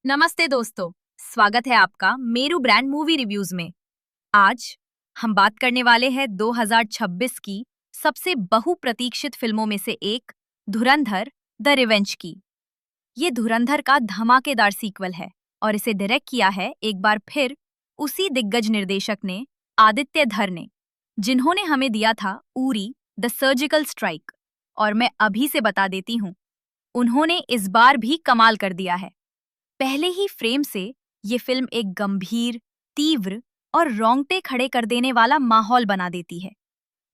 नमस्ते दोस्तों, स्वागत है आपका मेरू ब्रांड मूवी रिव्यूज में। आज हम बात करने वाले हैं 2026 की सबसे बहुप्रतीक्षित फिल्मों में से एक, धुरंधर द रिवेंज की। ये धुरंधर का धमाकेदार सीक्वल है और इसे डायरेक्ट किया है एक बार फिर उसी दिग्गज निर्देशक ने, आदित्य धर ने, जिन्होंने हमें दिया था उरी द सर्जिकल स्ट्राइक। और मैं अभी से बता देती हूँ, उन्होंने इस बार भी कमाल कर दिया है। पहले ही फ्रेम से ये फिल्म एक गंभीर, तीव्र और रोंगटे खड़े कर देने वाला माहौल बना देती है।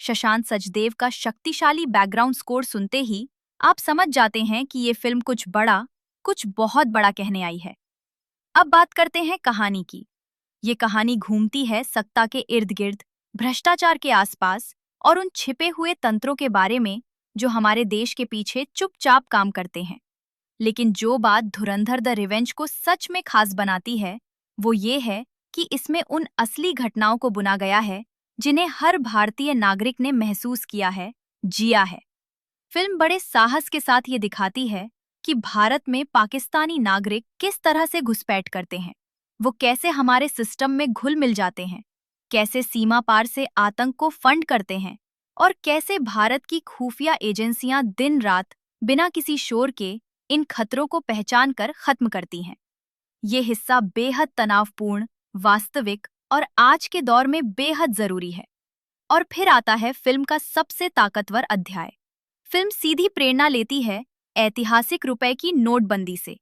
शशांक सचदेव का शक्तिशाली बैकग्राउंड स्कोर सुनते ही आप समझ जाते हैं कि ये फिल्म कुछ बहुत बड़ा कहने आई है। अब बात करते हैं कहानी की। ये कहानी घूमती है सत्ता के इर्द गिर्द, भ्रष्टाचार के आसपास और उन छिपे हुए तंत्रों के बारे में जो हमारे देश के पीछे चुपचाप काम करते हैं। लेकिन जो बात धुरंधर द रिवेंज को सच में खास बनाती है, वो ये है कि इसमें उन असली घटनाओं को बुना गया है जिन्हें हर भारतीय नागरिक ने महसूस किया है, जिया है। फिल्म बड़े साहस के साथ ये दिखाती है कि भारत में पाकिस्तानी नागरिक किस तरह से घुसपैठ करते हैं, वो कैसे हमारे सिस्टम में घुल मिल जाते हैं, कैसे सीमा पार से आतंक को फंड करते हैं और कैसे भारत की खुफिया एजेंसियां दिन रात बिना किसी शोर के इन खतरों को पहचान कर खत्म करती हैं। ये हिस्सा बेहद तनावपूर्ण, वास्तविक और आज के दौर में बेहद जरूरी है। और फिर आता है फिल्म का सबसे ताकतवर अध्याय। फिल्म सीधी प्रेरणा लेती है ऐतिहासिक रुपए की नोटबंदी से।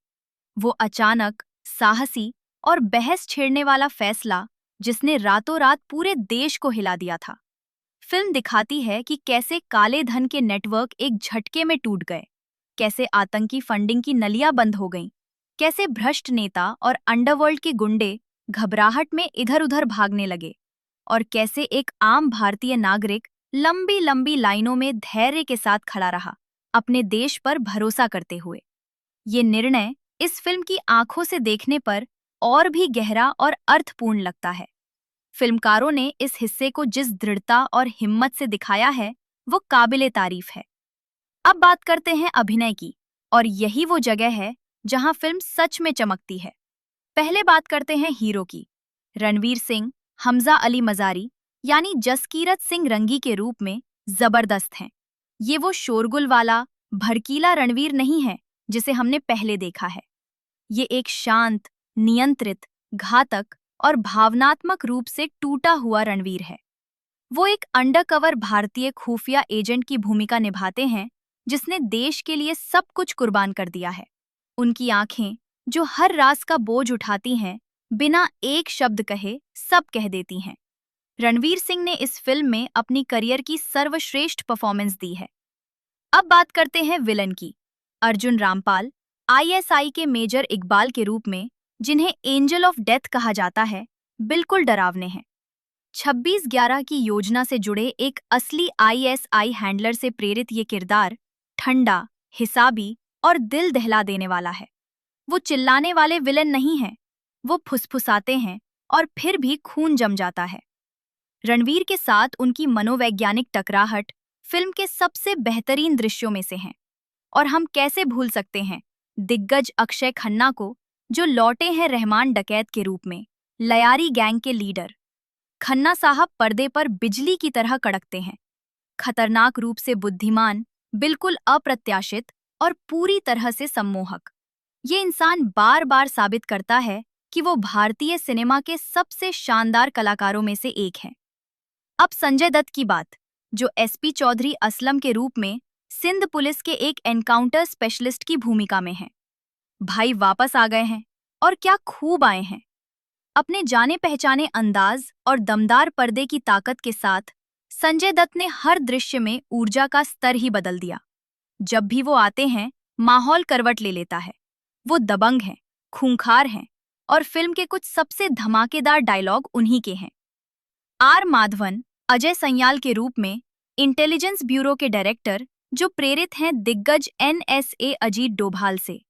वो अचानक, साहसी और बहस छेड़ने वाला फैसला जिसने रातों रात पूरे देश को हिला दिया था। फिल्म दिखाती है कि कैसे काले धन के नेटवर्क एक झटके में टूट गए, कैसे आतंकी फंडिंग की नलियां बंद हो गईं, कैसे भ्रष्ट नेता और अंडरवर्ल्ड के गुंडे घबराहट में इधर उधर भागने लगे और कैसे एक आम भारतीय नागरिक लंबी लंबी लाइनों में धैर्य के साथ खड़ा रहा, अपने देश पर भरोसा करते हुए। ये निर्णय इस फिल्म की आंखों से देखने पर और भी गहरा और अर्थपूर्ण लगता है। फिल्मकारों ने इस हिस्से को जिस दृढ़ता और हिम्मत से दिखाया है, वो काबिले तारीफ है। अब बात करते हैं अभिनय की, और यही वो जगह है जहां फिल्म सच में चमकती है। पहले बात करते हैं हीरो की। रणवीर सिंह हमजा अली मजारी यानी जसकीरत सिंह रंगी के रूप में जबरदस्त हैं। ये वो शोरगुल वाला, भड़कीला रणवीर नहीं है जिसे हमने पहले देखा है। ये एक शांत, नियंत्रित, घातक और भावनात्मक रूप से टूटा हुआ रणवीर है। वो एक अंडरकवर भारतीय खुफिया एजेंट की भूमिका निभाते हैं जिसने देश के लिए सब कुछ कुर्बान कर दिया है। उनकी आंखें जो हर राज का बोझ उठाती हैं, बिना एक शब्द कहे सब कह देती हैं। रणवीर सिंह ने इस फिल्म में अपनी करियर की सर्वश्रेष्ठ परफॉर्मेंस दी है। अब बात करते हैं विलन की। अर्जुन रामपाल आईएसआई के मेजर इकबाल के रूप में, जिन्हें एंजल ऑफ डेथ कहा जाता है, बिल्कुल डरावने हैं। 26/11 की योजना से जुड़े एक असली आईएसआई हैंडलर से प्रेरित ये किरदार ठंडा, हिसाबी और दिल दहला देने वाला है। वो चिल्लाने वाले विलन नहीं हैं, वो फुसफुसाते हैं और फिर भी खून जम जाता है। रणवीर के साथ उनकी मनोवैज्ञानिक टकराहट फिल्म के सबसे बेहतरीन दृश्यों में से हैं। और हम कैसे भूल सकते हैं दिग्गज अक्षय खन्ना को, जो लौटे हैं रहमान डकैत के रूप में, लयारी गैंग के लीडर। खन्ना साहब पर्दे पर बिजली की तरह कड़कते हैं, खतरनाक रूप से बुद्धिमान, बिल्कुल अप्रत्याशित और पूरी तरह से सम्मोहक। ये इंसान बार बार साबित करता है कि वो भारतीय सिनेमा के सबसे शानदार कलाकारों में से एक है। अब संजय दत्त की बात, जो एसपी चौधरी असलम के रूप में सिंध पुलिस के एक एनकाउंटर स्पेशलिस्ट की भूमिका में हैं। भाई वापस आ गए हैं, और क्या खूब आए हैं। अपने जाने पहचाने अंदाज और दमदार पर्दे की ताकत के साथ संजय दत्त ने हर दृश्य में ऊर्जा का स्तर ही बदल दिया। जब भी वो आते हैं, माहौल करवट ले लेता है। वो दबंग हैं, खूंखार हैं, और फिल्म के कुछ सबसे धमाकेदार डायलॉग उन्हीं के हैं। आर माधवन अजय सन्याल के रूप में इंटेलिजेंस ब्यूरो के डायरेक्टर, जो प्रेरित हैं दिग्गज एनएसए अजीत डोभाल से,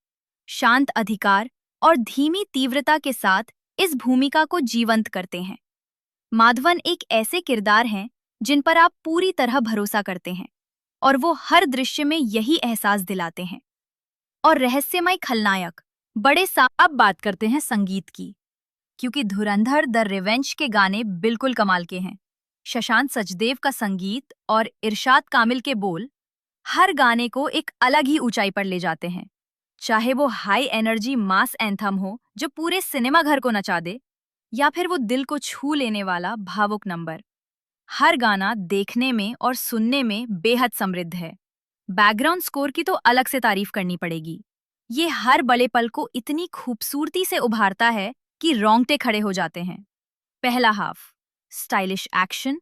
शांत अधिकार और धीमी तीव्रता के साथ इस भूमिका को जीवंत करते हैं। माधवन एक ऐसे किरदार हैं जिन पर आप पूरी तरह भरोसा करते हैं, और वो हर दृश्य में यही एहसास दिलाते हैं। और रहस्यमय खलनायक अब बात करते हैं संगीत की, क्योंकि धुरंधर द रिवेंज के गाने बिल्कुल कमाल के हैं। शशांक सचदेव का संगीत और इरशाद कामिल के बोल हर गाने को एक अलग ही ऊंचाई पर ले जाते हैं। चाहे वो हाई एनर्जी मास एंथम हो जो पूरे सिनेमा घर को नचा दे, या फिर वो दिल को छू लेने वाला भावुक नंबर, हर गाना देखने में और सुनने में बेहद समृद्ध है। बैकग्राउंड स्कोर की तो अलग से तारीफ करनी पड़ेगी। ये हर बड़े पल को इतनी खूबसूरती से उभारता है कि रोंगटे खड़े हो जाते हैं। पहला हाफ स्टाइलिश एक्शन,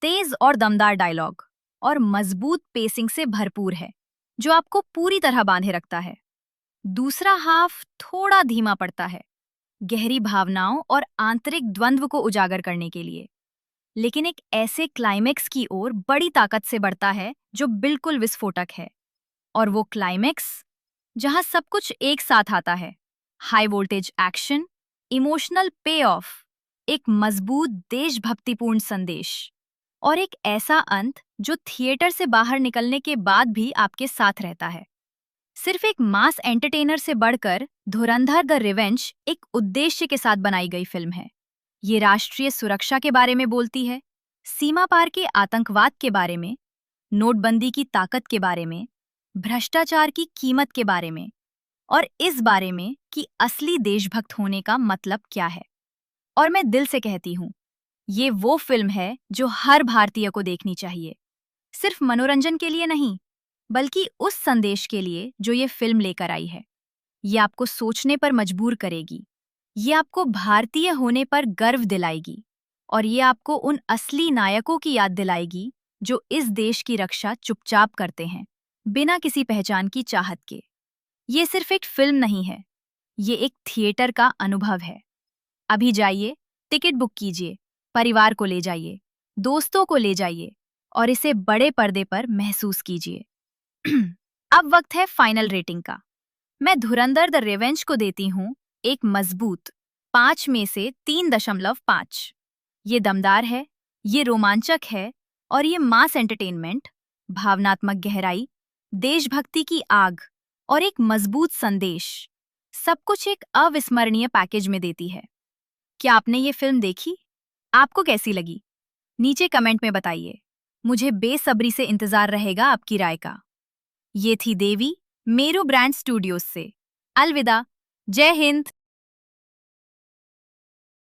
तेज और दमदार डायलॉग और मजबूत पेसिंग से भरपूर है, जो आपको पूरी तरह बांधे रखता है। दूसरा हाफ थोड़ा धीमा पड़ता है, गहरी भावनाओं और आंतरिक द्वंद्व को उजागर करने के लिए, लेकिन एक ऐसे क्लाइमेक्स की ओर बड़ी ताकत से बढ़ता है जो बिल्कुल विस्फोटक है। और वो क्लाइमेक्स जहां सब कुछ एक साथ आता है, हाई वोल्टेज एक्शन, इमोशनल पे ऑफ, एक मजबूत देशभक्तिपूर्ण संदेश और एक ऐसा अंत जो थिएटर से बाहर निकलने के बाद भी आपके साथ रहता है। सिर्फ एक मास एंटरटेनर से बढ़कर धुरंधर द रिवेंज एक उद्देश्य के साथ बनाई गई फिल्म है। ये राष्ट्रीय सुरक्षा के बारे में बोलती है, सीमा पार के आतंकवाद के बारे में, नोटबंदी की ताकत के बारे में, भ्रष्टाचार की कीमत के बारे में, और इस बारे में कि असली देशभक्त होने का मतलब क्या है। और मैं दिल से कहती हूँ, ये वो फिल्म है जो हर भारतीय को देखनी चाहिए, सिर्फ मनोरंजन के लिए नहीं, बल्कि उस संदेश के लिए जो ये फिल्म लेकर आई है। ये आपको सोचने पर मजबूर करेगी, ये आपको भारतीय होने पर गर्व दिलाएगी, और ये आपको उन असली नायकों की याद दिलाएगी जो इस देश की रक्षा चुपचाप करते हैं, बिना किसी पहचान की चाहत के। ये सिर्फ एक फिल्म नहीं है, ये एक थिएटर का अनुभव है। अभी जाइए, टिकट बुक कीजिए, परिवार को ले जाइए, दोस्तों को ले जाइए और इसे बड़े पर्दे पर महसूस कीजिए। अब वक्त है फाइनल रेटिंग का। मैं धुरंधर द रिवेंज को देती हूँ एक मजबूत 5 में से 3.5। ये दमदार है, ये रोमांचक है, और ये मास एंटरटेनमेंट, भावनात्मक गहराई, देशभक्ति की आग और एक मजबूत संदेश, सब कुछ एक अविस्मरणीय पैकेज में देती है। क्या आपने ये फिल्म देखी? आपको कैसी लगी? नीचे कमेंट में बताइए। मुझे बेसब्री से इंतजार रहेगा आपकी राय का। ये थी देवी, मेरू ब्रांड स्टूडियोज से। अलविदा। जय हिंद।